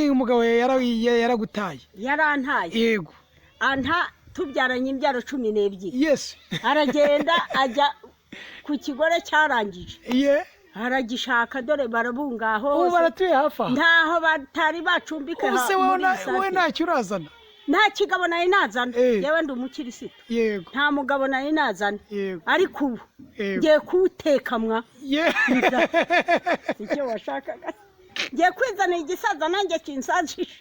umugabo yaragutaye yarantaye yego anta tubyaranye imbyaro 12 yes aragenda ajya ku kigore cyarangije ye aragishaka dore barabungaho ubu baratuye hafa ntaho batari bacumbike ha use we ntacyo urazana nta kigabo nari nazana yewe ndi umukirisitu yego nta mugabo nari nazana ariko ubu ngiye kutekamwa icyo washakaga ngiye kwizana igisaza nanjye kinsazisha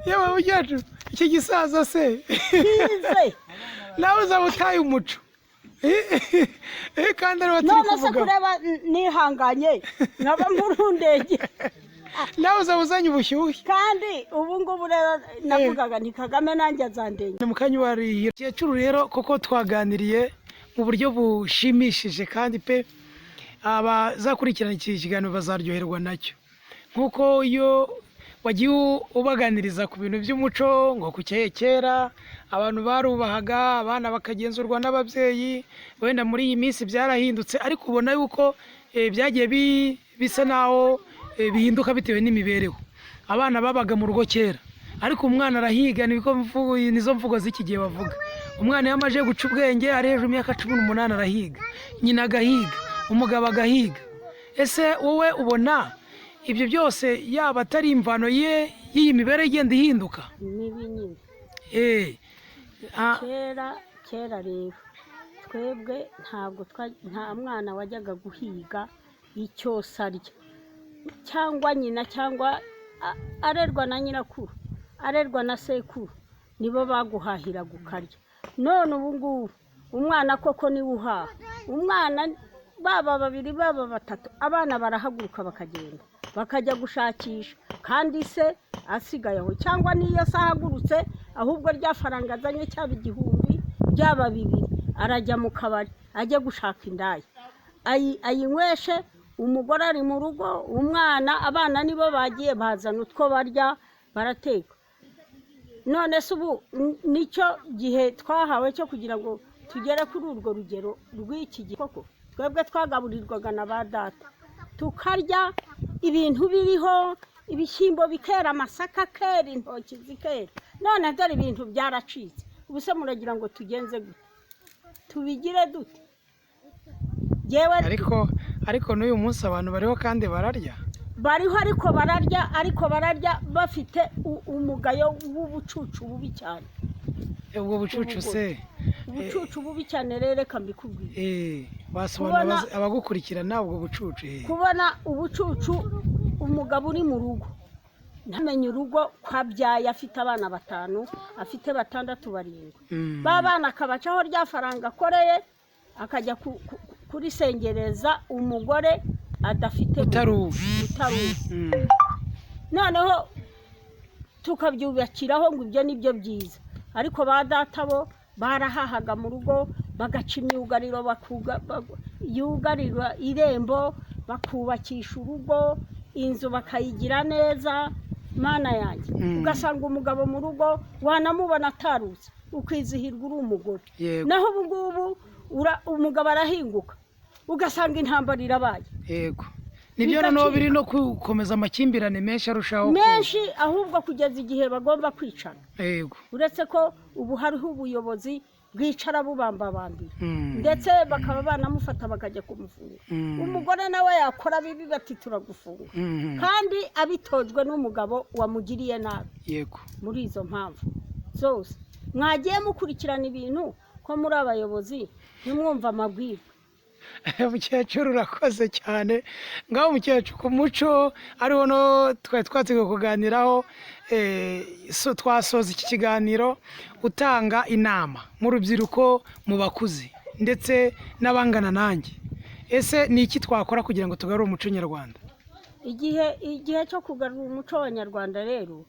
yewe ujacu iki gisaza se nawe uzabutaye umuco kandi ari batari kuvuga none se kureba nihanganye nkaba murundege nawe uzabuzanye ubushyuhe kandi ubu ngubu rero navugaga nti Kagame nanjye azandenge mukanya wariye cyecuru rero koko twaganiriye mu buryo bushimishije kandi pe abazakurikirana iki kiganiro bazaryoherwa nacyo nkuko iyo wagiye ubaganiriza ku bintu by'umuco ngo ku kera abantu barubahaga abana bakagenzurwa n'ababyeyi wenda muri iyi minsi byarahindutse ariko ubona yuko byagiye bisa naho bihinduka bitewe n'imibereho abana babaga mu rugo kera ariko umwana arahiga nizo mvugo z'iki gihe bavuga umwana iyo amaze guca ubwenge ari hejuru y'imyaka 18 arahiga nyina agahiga umugabo agahiga ese wowe ubona ibyo byose yaba atari imvano y'iyi mibare igenda ihinduka nibi nyine kera rero twebwe ntabwo nta mwana wajyaga guhiga icyo sarya cyangwa nyina cyangwa arerwa na nyirakuru arerwa na sekuru nibo baguhahira gukarya none ubu ngubu umwana koko ni uhaha umwana baba babiri baba batatu abana barahaguruka bakagenda bakajya gushakisha kandi se asigaye aho cyangwa niyo sahagurutse ahubwo rya faranga azanye cyaba 1000 byaba 2 arajya mu kabari ajya gushaka indaya ayinyweshe umugore ari mu rugo umwana abana nibo bagiye bazana utwo barya barateka none se ubu nicyo gihe twahawe cyo kugira ngo tugere kuri urwo rugero rw'iki gihe koko twebwe twagaburirwaga na ba data tukarya ibintu biriho ibishyimbo bikera amasaka kera intoki zikera none dore ibintu byaracitse ubuse muragira ngo tugenze gute tubigire dute ariko n'uyu munsi abantu bariho kandi bariho ariko bararya bafite umugayo w'ubucucu bubi cyane ubwo bucucu se ubucucu bubi cyane rero reka mbikubwire basobanura abagukurikirana ubwo bucucu kubona ubucucu umugabo uri mu rugo ntamenye urugo kwabyaye afite abana 5 afite 6 7 babana akabacaho rya faranga akoreye akajya kurisengereza umugore adafite noneho tukabyubakiraho ngo ibyo nibyo byiza ariko ba data bo barahahaga mu rugo bagaca imyugariro yugarira irembo bakubakisha urugo inzu bakayigira neza mana yanjye ugasanga umugabo mu rugo wanamubona atarutse ukwizihirwa uri umugore naho ubu ngubu umugabo arahinguka ugasanga intambara irabaye yego nibyo noneho biri no gukomeza amakimbirane menshi arushaho menshi ahubwo kugeza igihe bagomba kwicana yego uretse ko ubu hariho ubuyobozi bwicara bubambabambira ndetse bakaba banamufata bakajya kumufunga umugore nawe yakora bibi bati turagufunga kandi abitojwe n'umugabo wamugiriye nabi yego muri izo mpamvu zose mwagiye mukurikirana ibintu ko muri abayobozi ntimwumva amabwiriza mukecuru urakoze cyane ngaho mukecuru ku muco ariho no twatse kuganiraho twasoza iki kiganiro utanga inama mu rubyiruko mu bakuze ndetse n'abangana nanjye ese ni iki twakora kugira ngo tugarure umuco nyarwanda igihe cyo kugarura umuco w'abanyarwanda rero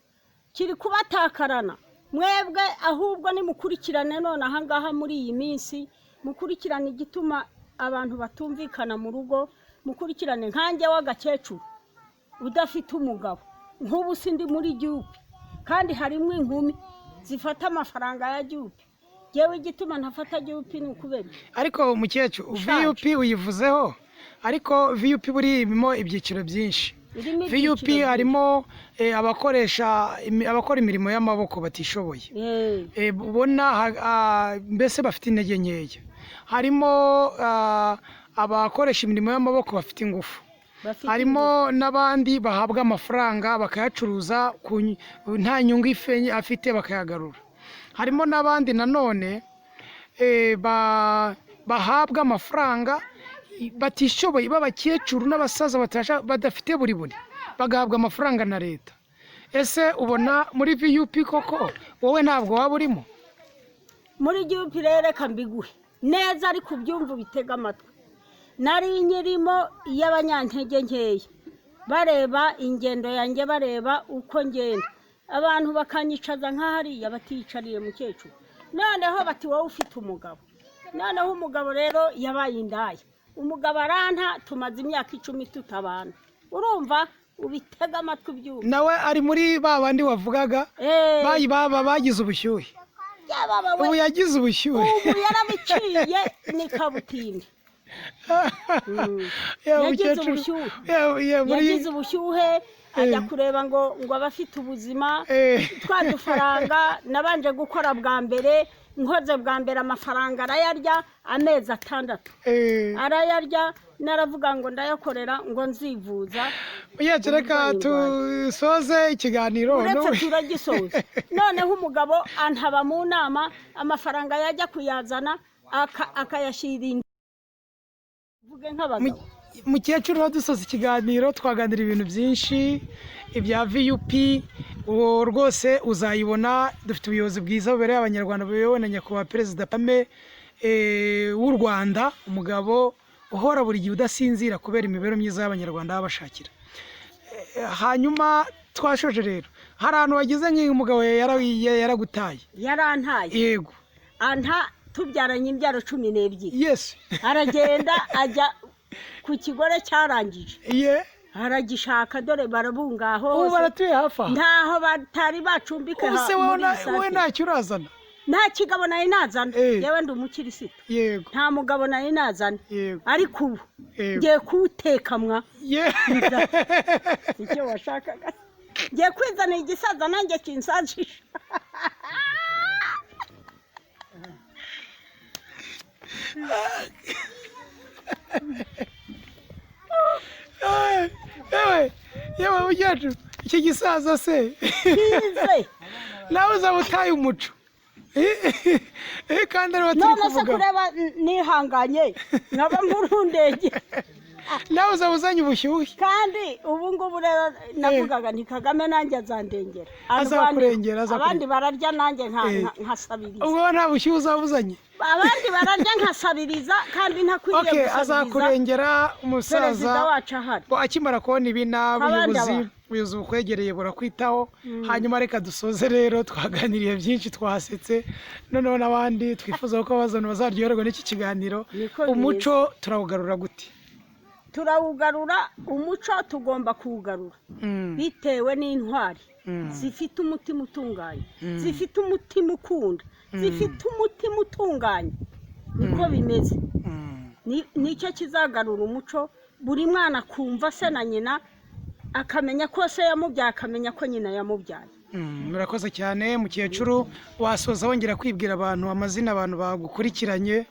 kiri kubatakarana mwebwe ahubwo nimukurikirane none ahangaha muri iyi minsi mukurikirane igituma abantu batumvikana mu rugo mukurikirane nkanjye w'agakecuru udafite umugabo nk'ubu sindi muri gihugu kandi harimo inkumi zifata amafaranga ya gihugu yewe igituma ntafata VUP ni ukubera ariko mukecuru Ushaje. VUP uyivuzeho ariko VUP burimo ibyiciro byinshi. irimo VUP ibyiciro harimo abakora imirimo y'amaboko batishoboye, byinshi. ubona mbese bafite intege nkeya. Harimo abakoresha imirimo y'amaboko bafite ingufu. Bafite Harimo n'abandi bahabwa amafaranga bakayacuruza nta nyungu afite bakayagarura. Harimo n'abandi nanone bahabwa amafaranga batishoboye b'abakecuru n'abasaza badafite buri bagahabwa amafaranga na leta. Ese ubona muri VUP koko wowe ntabwo waba urimo? muri VUP rero reka mbiguhe neza ariko ubyumva bitega amatwi. Nari nyirimo y'abanyantege nkeya bareba ingendo yanjye bareba uko ngenda abantu bakanyicaza nk'ahariya batiyicariye mukecuru noneho bati wowe ufite umugabo. Noneho umugabo rero yabaye indaya, umugabo aranta tumaze imyaka 10 tutabana. Urumva ubitega amatwi byumva nawe ari muri bandi wavugaga bagize ubushyuhe. Ubu yagize ubushyuhe, ubu yarabiciye ni kabutindi. yagize ubushyuhe ajya kureba ngo abafite ubuzima twadufaranga. Nabanje gukora bwa mbere, nkoze bwa mbere amafaranga arayarya amezi 6 arayarya. Naravuga ngo ndayakorera ngo nzivuza. Reka tusoze ikiganiro uretse turagisoza. Noneho umugabo antaba mu nama amafaranga yajya kuyazana akayashira mukecuru. Dusoza ikiganiro twaganira ibintu byinshi ibya VUP rwose uzayibona. Dufite ubuyobozi bwiza bubereye abanyarwanda buyobowe na nyakubahwa Perezida Kagame w'u Rwanda, umugabo uhora buri gihe udasinzira kubera imibereho myiza y'abanyarwanda babashakira. Hanyuma twashoje rero, hari ahantu wagize nk'umugabo yaragutaye. Yarantaye. Yego. Anta tubyaranye imbyaro 12. Yes. Aragenda ajya ku kigore cyarangije. Aragishaka dore barabungaho hose. Ubu baratuye hafi. Ntaho batari bacumbika ha. Wowe ntacyo urazana. Nta kigabo nari nazana. Yewe ndi umukirisitu. Yego. Nta mugabo nari nazana. Yego. Ariko ubu ngiye kutekamwa. Icyo washakaga. Ngiye kwizana igisaza nanjye kinsajisha. yewe mujyacu iki gisaza se nawe uzaba utaye umuco kandi ari waturi kuvuga. None se kureba nihanganye nkaba murundege nawe uzaba uzanye ubushyuhe. Kandi ubu ngubu rero navugaga nti Kagame nanjye azandengera. Azakurengera. Abandi bararya nanjye nkasabiriza. Ubwo nta bushyuhe uzaba uzanye. Abandi bararya nkasabiriza kandi ntakwiriye gusabiriza. Azakurengera umusaza. Perezida wacu ahari. Akimara kubona ibi ubuyobozi bukwegereye burakwitaho. Hanyuma reka dusoze rero, twaganiriye byinshi twahasetse. Noneho n'abandi twifuza ko bazaryoherwa n'iki kiganiro. Umuco turawugarura gute? Turawugarura umuco, tugomba kuwugarura bitewe n'intwari zifite umutima utunganye, zifite umutima ukunda, zifite umutima utunganye. Niko bimeze. Nicyo kizagarura umuco. Buri mwana akumva se na nyina, akamenya ko se yamubyaye, akamenya ko nyina yamubyaye. Murakoze cyane mukecuru. Wasoza wongera kwibwira abantu amazina abantu bagukurikiranye.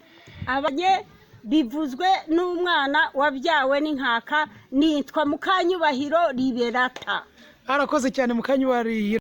Bivuzwe n'umwana wabyawe n'inkaka, nitwa Mukanyubahiro Liberata. Arakoze cyane Mukanyubahiro.